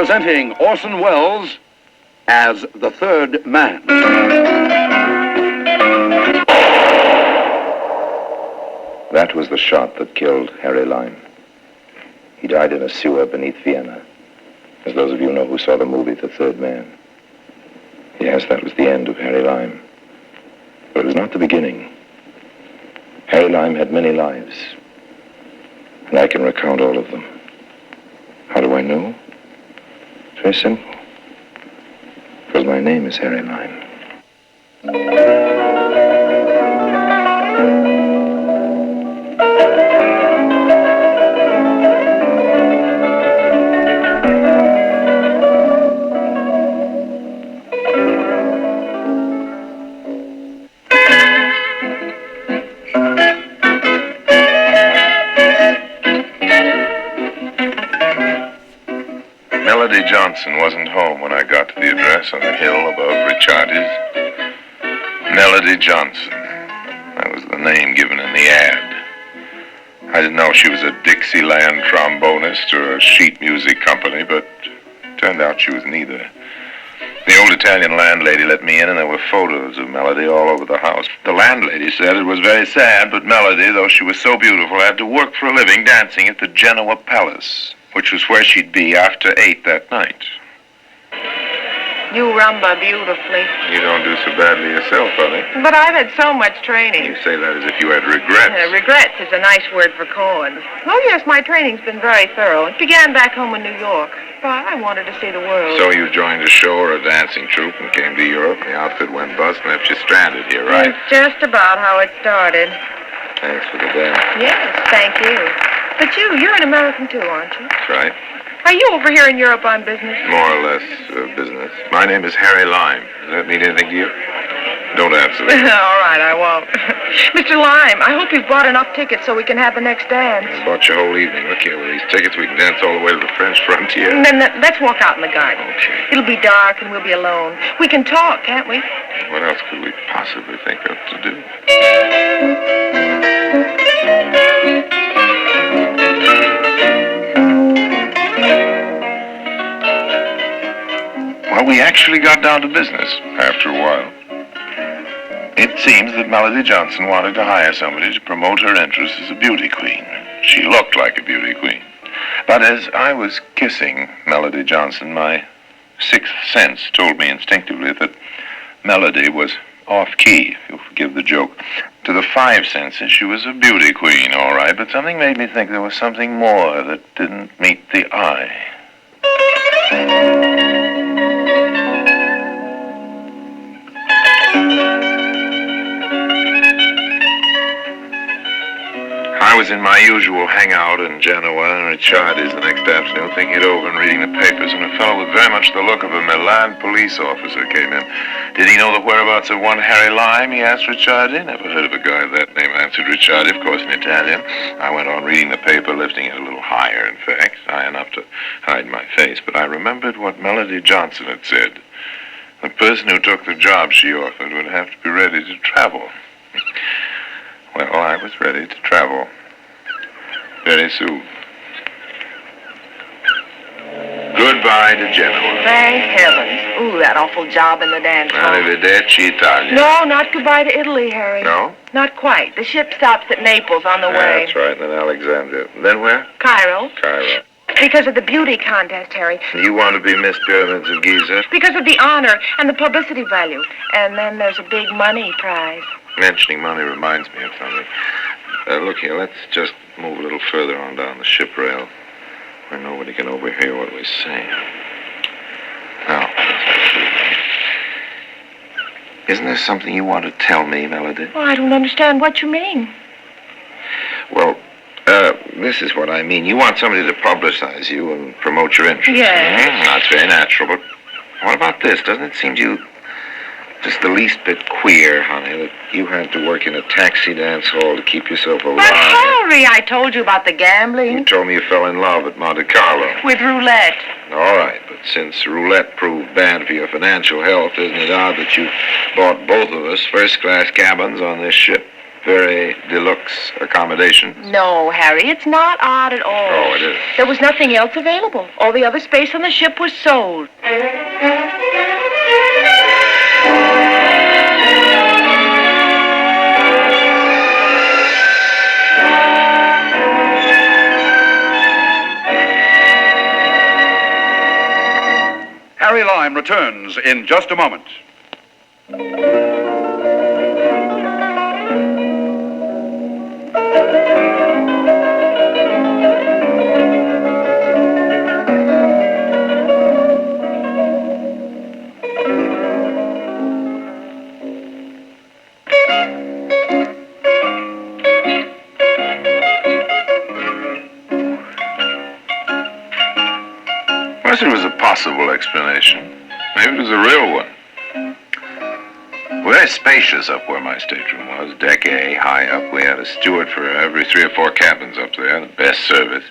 Presenting Orson Welles as the third man. That was the shot that killed Harry Lime. He died in a sewer beneath Vienna. As those of you know who saw the movie The Third Man. Yes, that was the end of Harry Lime. But it was not the beginning. Harry Lime had many lives. And I can recount all of them. How do I know? It's very simple. Because my name is Harry Lime. Melody Johnson wasn't home when I got to the address on the hill above Ricciardi's. Melody Johnson. That was the name given in the ad. I didn't know she was a Dixieland trombonist or a sheet music company, but it turned out she was neither. The old Italian landlady let me in, and there were photos of Melody all over the house. The landlady said it was very sad, but Melody, though she was so beautiful, had to work for a living dancing at the Genoa Palace, which was where she'd be after 8 that night. You rumba beautifully. You don't do so badly yourself, honey. But I've had so much training. You say that as if you had regrets. Regrets is a nice word for corns. Oh, yes, my training's been very thorough. It began back home in New York. But I wanted to see the world. So you joined a show or a dancing troupe and came to Europe, and the outfit went bust and left you stranded here, right? That's just about how it started. Thanks for the dance. Yes, thank you. But you're an American too, aren't you? That's right. Are you over here in Europe on business? More or less business. My name is Harry Lime. Does that mean anything to you? Don't answer that. All right, I won't. Mr. Lime, I hope you've bought enough tickets so we can have the next dance. I bought your whole evening. Look here, with these tickets, we can dance all the way to the French frontier. And then let's walk out in the garden. Okay. It'll be dark and we'll be alone. We can talk, can't we? What else could we possibly think of to do? Well, we actually got down to business after a while. It seems that Melody Johnson wanted to hire somebody to promote her interest as a beauty queen. She looked like a beauty queen. But as I was kissing Melody Johnson, my sixth sense told me instinctively that Melody was off-key, if you'll forgive the joke. To the five senses, she was a beauty queen, all right, but something made me think there was something more that didn't meet the eye. I was in my usual hangout in Genoa and Ricciardi's the next afternoon, thinking it over and reading the papers, and a fellow with very much the look of a Milan police officer came in. Did he know the whereabouts of one Harry Lime? He asked Ricciardi. Never heard of a guy of that name, answered Ricciardi, of course in Italian. I went on reading the paper, lifting it a little higher, in fact, high enough to hide my face, but I remembered what Melody Johnson had said. The person who took the job she offered would have to be ready to travel. Well, I was ready to travel. Very soon. Goodbye to Genoa. Thank heavens. Ooh, that awful job in the dance hall. Arrivederci, Italia. No, not goodbye to Italy, Harry. No? Not quite. The ship stops at Naples on the way. That's right, and then Alexandria. Then where? Cairo. Cairo. Because of the beauty contest, Harry. You want to be Miss Pyramids of Giza? Because of the honor and the publicity value. And then there's a big money prize. Mentioning money reminds me of something. Look here, let's just move a little further on down the ship rail where nobody can overhear what we say. Now, isn't there something you want to tell me, Melody? Well, I don't understand what you mean. Well, this is what I mean. You want somebody to publicize you and promote your interests. Yes. That's very natural, but what about this? Doesn't it seem to you just the least bit queer, honey, that you had to work in a taxi dance hall to keep yourself alive? But Harry, I told you about the gambling. You told me you fell in love at Monte Carlo. With roulette. All right, but since roulette proved bad for your financial health, isn't it odd that you bought both of us first-class cabins on this ship? Very deluxe accommodation. No, Harry, it's not odd at all. Oh, it is. There was nothing else available. All the other space on the ship was sold. Harry Lime returns in just a moment. Unless it was a possible explanation. Maybe it was a real one. Very spacious up where my stateroom was. Deck A, high up. We had a steward for every 3 or 4 cabins up there. The best service.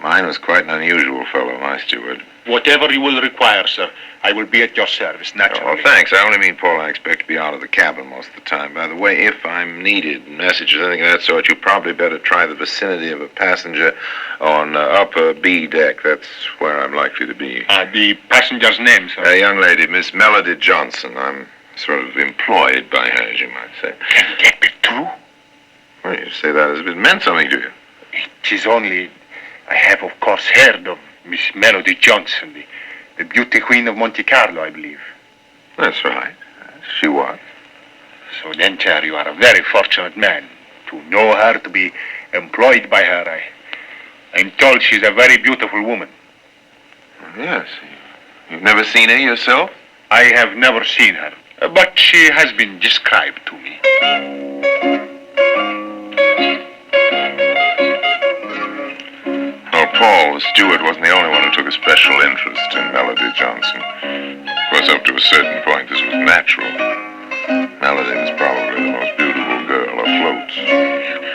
Mine was quite an unusual fellow, my steward. Whatever you will require, sir, I will be at your service, naturally. Oh, thanks. I only mean, Paul, I expect to be out of the cabin most of the time. By the way, if I'm needed, messages, anything of that sort, you probably better try the vicinity of a passenger on upper B deck. That's where I'm likely to be. The passenger's name, sir? A young lady, Miss Melody Johnson. I'm sort of employed by her, as you might say. Can that be true? Well, you say that as if it meant something to you. It is only... I have, of course, heard of Miss Melody Johnson, the beauty queen of Monte Carlo, I believe. That's right. She was. So then, sir, you are a very fortunate man to know her, to be employed by her. I'm told she's a very beautiful woman. Yes. You've never seen her yourself? I have never seen her, but she has been described to me. Well, Paul, the steward, wasn't the only one who took a special interest in Melody Johnson. Of course, up to a certain point, this was natural. Melody was probably the most beautiful girl afloat.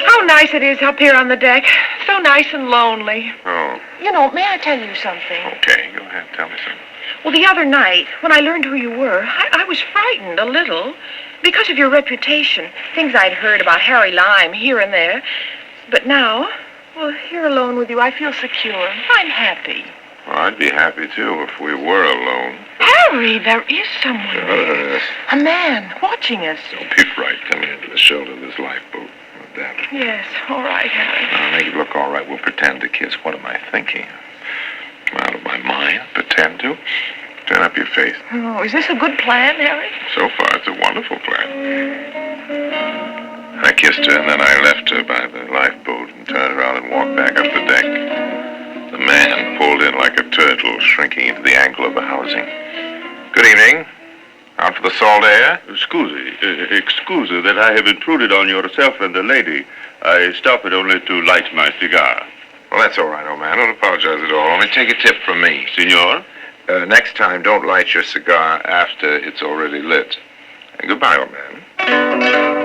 How nice it is up here on the deck. So nice and lonely. Oh, You know, may I tell you something? okay. Go ahead. Tell me something. Well, the other night, when I learned who you were, I was frightened a little because of your reputation. Things I'd heard about Harry Lime here and there. But now, well, here alone with you, I feel secure. I'm happy. Well, I'd be happy, too, if we were alone. Harry, there is someone there. Yes. A man watching us. Don't be fright coming into the shelter of this lifeboat. That. Yes, all right, Harry. I'll make it look all right. We'll pretend to kiss. What am I thinking? I'm out of my mind. Pretend to. Turn up your face. Oh, is this a good plan, Harry? So far, it's a wonderful plan. I kissed her, and then I left her by the lifeboat and turned around and walked back up the deck. The man pulled in like a turtle, shrinking into the angle of the housing. Good evening. Out for the salt air? Excuse that I have intruded on yourself and the lady. I stopped only to light my cigar. Well, that's all right, old man. Don't apologize at all. Only take a tip from me. Senor? Next time, don't light your cigar after it's already lit. And goodbye, old man.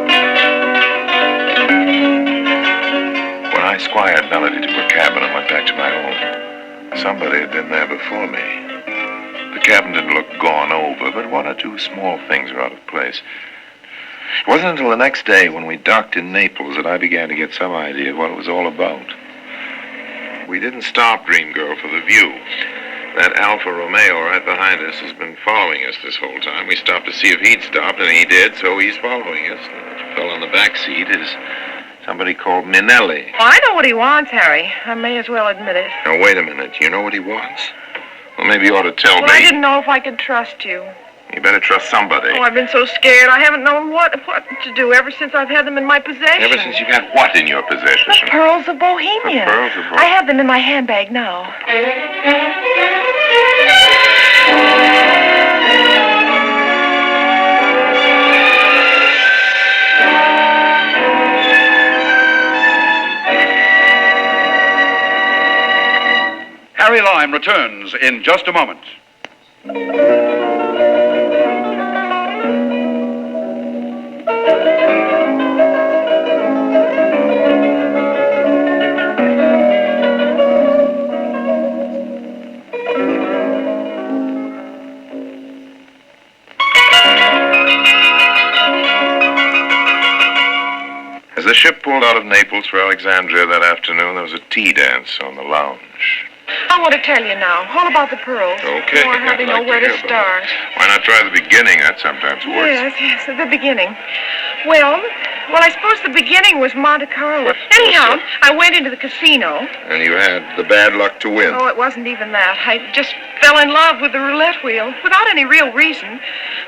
When I squired Melody to her cabin and went back to my own, somebody had been there before me. The cabin didn't look gone over, but 1 or 2 small things were out of place. It wasn't until the next day when we docked in Naples that I began to get some idea of what it was all about. We didn't stop, Dream Girl, for the view. That Alfa Romeo right behind us has been following us this whole time. We stopped to see if he'd stopped, and he did, so he's following us. The fellow on the back seat is somebody called Minelli. Well, I know what he wants, Harry. I may as well admit it. Now, wait a minute. You know what he wants? Well, maybe you ought to tell Well, me. I didn't know if I could trust you. You better trust somebody. Oh, I've been so scared. I haven't known what to do ever since I've had them in my possession. Ever since you've had what in your possession? The pearls of Bohemia. The pearls of Bohemia. I have them in my handbag now. Harry Lime returns in just a moment. ship pulled out of Naples for Alexandria that afternoon, there was a tea dance on the lounge. I want to tell you now, all about the pearls. Okay. Oh, I hardly I'd know like where to to hear about start. Why not try the beginning? That sometimes works. Yes, at the beginning. Well, I suppose the beginning was Monte Carlo. Anyhow, I went into the casino. And you had the bad luck to win. Oh, it wasn't even that. I just fell in love with the roulette wheel without any real reason.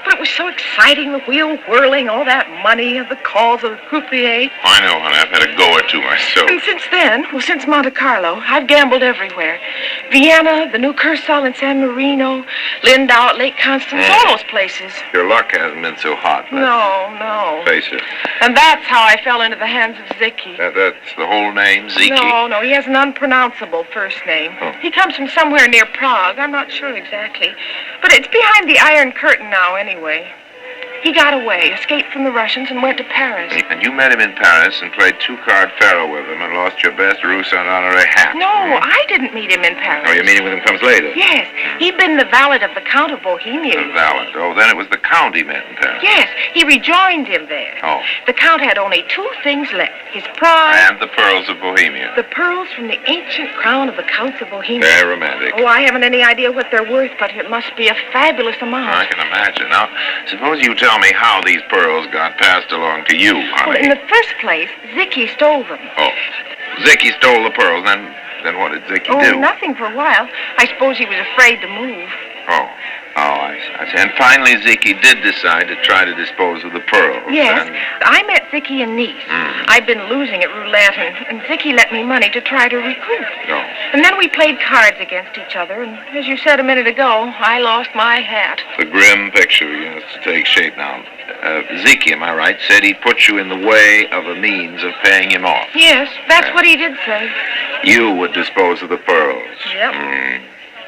But it was so exciting, the wheel whirling, all that money, the calls of the croupier. I know, honey. I've had a go or two myself. And since then, since Monte Carlo, I've gambled everywhere. Vienna, the New Kursaal in San Marino, Lindau at Lake Constance, all those places. Your luck hasn't been so hot. No. Face it. And that's how I fell into the hands of Ziki. That's the whole name, Ziki? No, he has an unpronounceable first name. Oh. He comes from somewhere near Prague. I'm not sure exactly. But it's behind the Iron Curtain now, anyway. He got away, escaped from the Russians, and went to Paris. And you met him in Paris and played two-card faro with him and lost your best Rousseau honorary hat. No, I didn't meet him in Paris. Oh, your meeting with him comes later? Yes, he'd been the valet of the Count of Bohemia. The valet. Oh, then it was the Count he met in Paris. Yes, he rejoined him there. Oh. The Count had only two things left, his pride... And the pearls of Bohemia. The pearls from the ancient crown of the Counts of Bohemia. Very romantic. Oh, I haven't any idea what they're worth, but it must be a fabulous amount. I can imagine. Now, suppose you tell me how these pearls got passed along to you, honey. Well, in the first place, Ziki stole them. Oh, Ziki stole the pearls. Then what did Ziki do? Oh, nothing for a while. I suppose he was afraid to move. Oh, I see. And finally, Ziki did decide to try to dispose of the pearls. Yes, And... I met Ziki in Nice. I'd been losing at roulette, and Ziki lent me money to try to recoup. Oh. And then we played cards against each other, and as you said a minute ago, I lost my hat. The grim picture begins to take shape now. Ziki, am I right, said he'd put you in the way of a means of paying him off. Yes, that's what he did say. You would dispose of the pearls. Yep.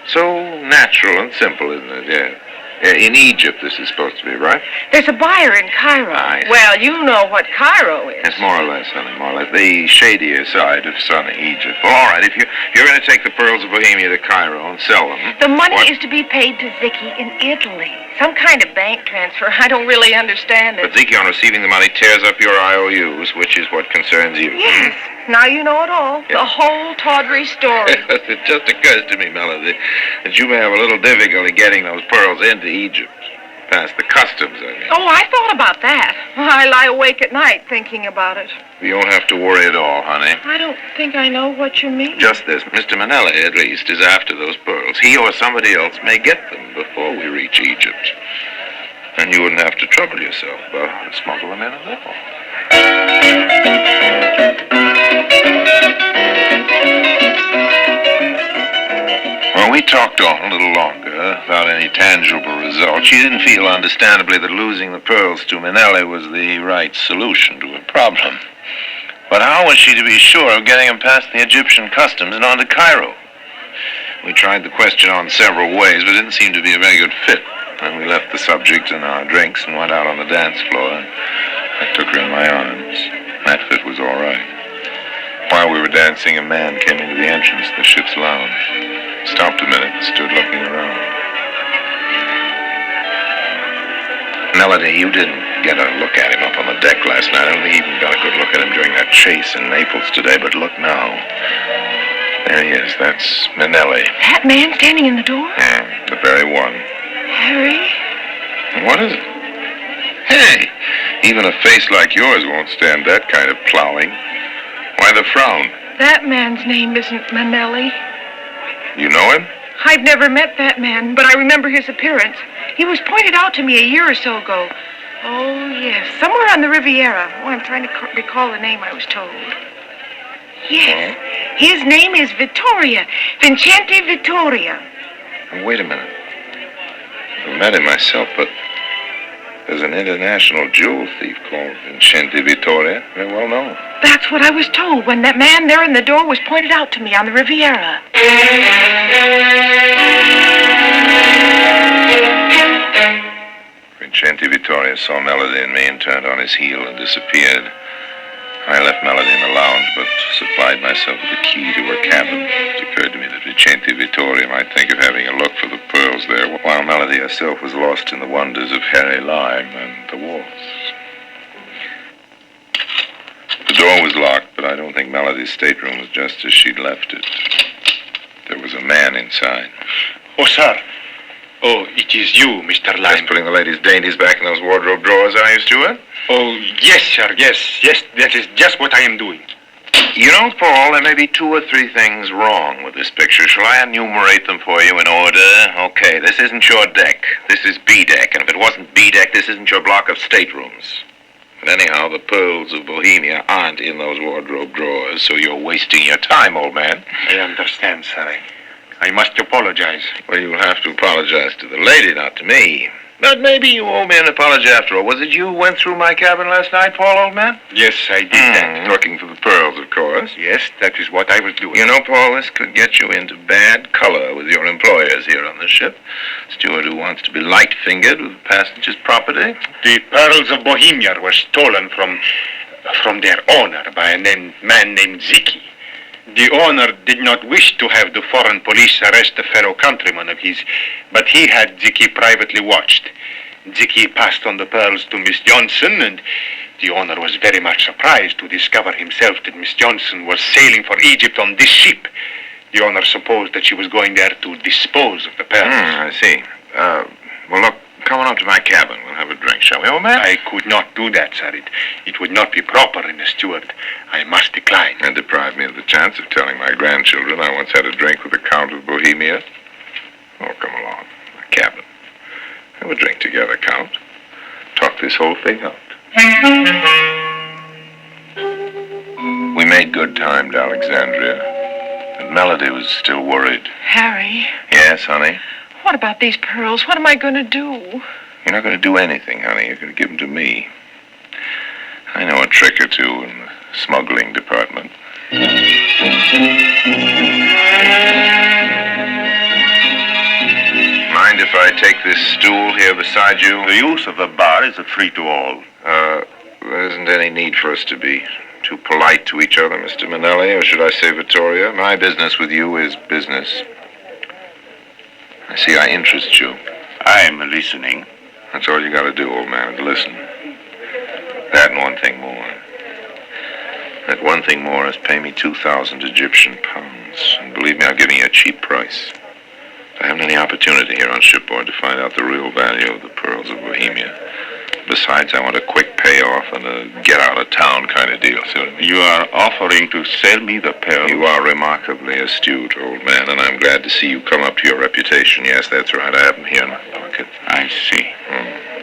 So natural and simple, isn't it? Yeah. In Egypt, this is supposed to be, right? There's a buyer in Cairo. I see. Well, you know what Cairo is. It's more or less, honey, more or less. The shadier side of sunny Egypt. Well, all right, if you're going to take the pearls of Bohemia to Cairo and sell them... The money what? is to be paid to Ziki in Italy. Some kind of bank transfer. I don't really understand it. But Ziki, on receiving the money, tears up your IOUs, which is what concerns you. Yes. Now you know it all. The whole tawdry story. It just occurs to me, Melody, that you may have a little difficulty getting those pearls into Egypt. Past the customs, I mean. Oh, I thought about that. I lie awake at night thinking about it. You don't have to worry at all, honey. I don't think I know what you mean. Just this. Mr. Manelli, at least, is after those pearls. He or somebody else may get them before we reach Egypt. And you wouldn't have to trouble yourself about smuggle them in at all. Well, we talked on a little longer without any tangible result. She didn't feel, understandably, that losing the pearls to Manelli was the right solution to her problem. But how was she to be sure of getting them past the Egyptian customs and on to Cairo? We tried the question on several ways, but it didn't seem to be a very good fit. And we left the subject and our drinks and went out on the dance floor, and I took her in my arms. That fit was all right. While we were dancing, a man came into the entrance of the ship's lounge. Stopped a minute and stood looking around. Melody, you didn't get a look at him up on the deck last night. I don't think you even got a good look at him during that chase in Naples today, but look now. There he is. That's Manelli. That man standing in the door? Yeah, the very one. Harry? What is it? Hey, even a face like yours won't stand that kind of plowing. Why the frown? That man's name isn't Manelli. You know him? I've never met that man, but I remember his appearance. He was pointed out to me a year or so ago. Oh, yes, somewhere on the Riviera. Oh, I'm trying to recall the name I was told. Yes, his name is Vittoria. Vincente Vittoria. Wait a minute. I've met him myself, but there's an international jewel thief called Vincente Vittoria. Very well known. That's what I was told when that man there in the door was pointed out to me on the Riviera. Vincente Vittoria saw Melody and me and turned on his heel and disappeared. I left Melody in the lounge, but supplied myself with the key to her cabin. It occurred to me that Vincente Vittoria might think of having a look for the pearls there, while Melody herself was lost in the wonders of Harry Lime and the waltz. The door was locked, but I don't think Melody's stateroom was just as she'd left it. There was a man inside. Oh, sir. Oh, it is you, Mr. Lime. Just putting the lady's dainties back in those wardrobe drawers, are you, Stewart? Oh, yes, sir, yes. That is just what I am doing. You know, Paul, there may be 2 or 3 things wrong with this picture. Shall I enumerate them for you in order? Okay, this isn't your deck. This is B deck, and if it wasn't B deck, this isn't your block of staterooms. But anyhow, the pearls of Bohemia aren't in those wardrobe drawers, so you're wasting your time, old man. I understand, sir. I must apologize. Well, you'll have to apologize to the lady, not to me. But maybe you owe me an apology after all. Was it you who went through my cabin last night, Paul, old man? Yes, I did that. Looking for the pearls, of course. Yes, that is what I was doing. You know, Paul, this could get you into bad color with your employers here on the ship. Steward who wants to be light-fingered with passengers' property. The pearls of Bohemia were stolen from their owner by a man named Ziki. The owner did not wish to have the foreign police arrest a fellow countryman of his, but he had Ziki privately watched. Ziki passed on the pearls to Miss Johnson, and the owner was very much surprised to discover himself that Miss Johnson was sailing for Egypt on this ship. The owner supposed that she was going there to dispose of the pearls. I see. Well, look, come on up to my cabin. We'll have a drink, shall we, old man? I could not do that, sir. It would not be proper in a steward. I must decline. And deprive me of the chance of telling my grandchildren I once had a drink with the Count of Bohemia. Oh, come along. My cabin. Have a drink together, Count. Talk this whole thing out. We made good time to Alexandria, and Melody was still worried. Harry, Yes, honey? what about these pearls? What am I going to do? You're not going to do anything, honey. You're going to give them to me. I know a trick or two in the smuggling department. Mind if I take this stool here beside you? The use of the bar is free to all. There isn't any need for us to be too polite to each other, Mr. Manelli, or should I say Vittoria? My business with you is business. I see I interest you. I'm listening. That's all you got to do, old man, is listen. That and one thing more. That one thing more is pay me 2,000 Egyptian pounds. And believe me, I'll give you a cheap price. I haven't any opportunity here on shipboard to find out the real value of the pearls of Bohemia. Besides, I want a quick payoff and a get-out-of-town kind of deal. See what I mean? You are offering to sell me the pearls? You are remarkably astute, old man, and I'm glad to see you come up to your reputation. Yes, that's right. I have them here in my pocket. I see.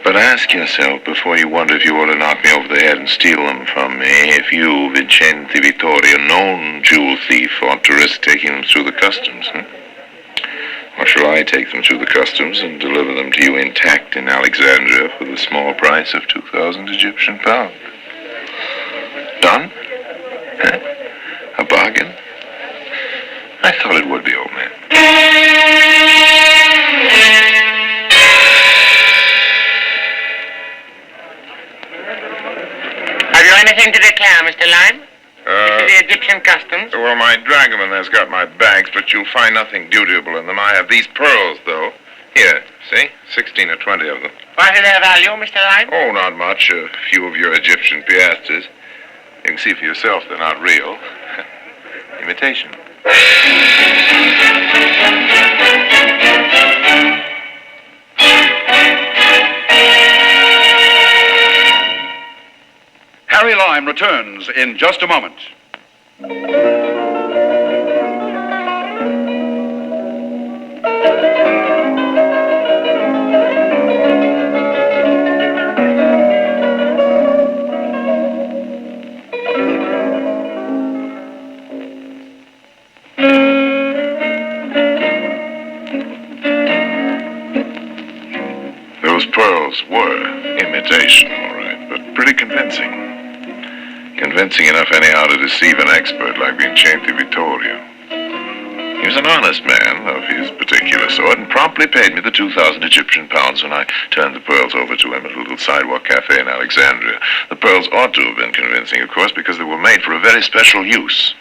But ask yourself before you wonder if you ought to knock me over the head and steal them from me, if you, Vincenti Vittoria, known jewel thief, ought to risk taking them through the customs, Or shall I take them through the customs and deliver them to you intact in Alexandria for the small price of 2,000 Egyptian pounds? Done? Huh? A bargain? I thought it would be, old man. Have you anything to declare, Mr. Lime? This is the Egyptian customs. Well, my dragoman has got my bags, but you'll find nothing dutiable in them. I have these pearls, though. Here, see? 16 or 20 of them. What is their value, Mr. Lime? Oh, not much. A few of your Egyptian piastres. You can see for yourself they're not real. Imitation. Harry Lime returns in just a moment. Those pearls were imitation, all right, but pretty convincing. Convincing enough anyhow to deceive an expert like Vincenti Vittoria. He was an honest man of his particular sort and promptly paid me the 2,000 Egyptian pounds when I turned the pearls over to him at a little sidewalk cafe in Alexandria. The pearls ought to have been convincing, of course, because they were made for a very special use.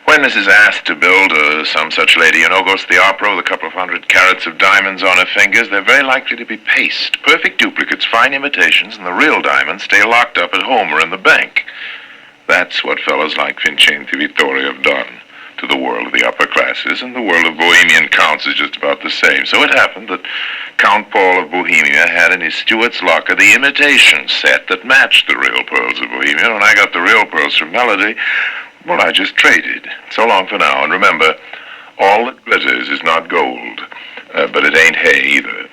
When this is asked to build some such lady, goes to the opera with a couple of 100 carats of diamonds on her fingers, they're very likely to be paste. Perfect duplicates, fine imitations, and the real diamonds stay locked up at home or in the bank. That's what fellows like Vincenti Vittorio have done to the world of the upper classes, and the world of Bohemian counts is just about the same. So it happened that Count Paul of Bohemia had in his steward's locker the imitation set that matched the real pearls of Bohemia. When I got the real pearls from Melody, well, I just traded. So long for now, and remember, all that glitters is not gold, but it ain't hay either.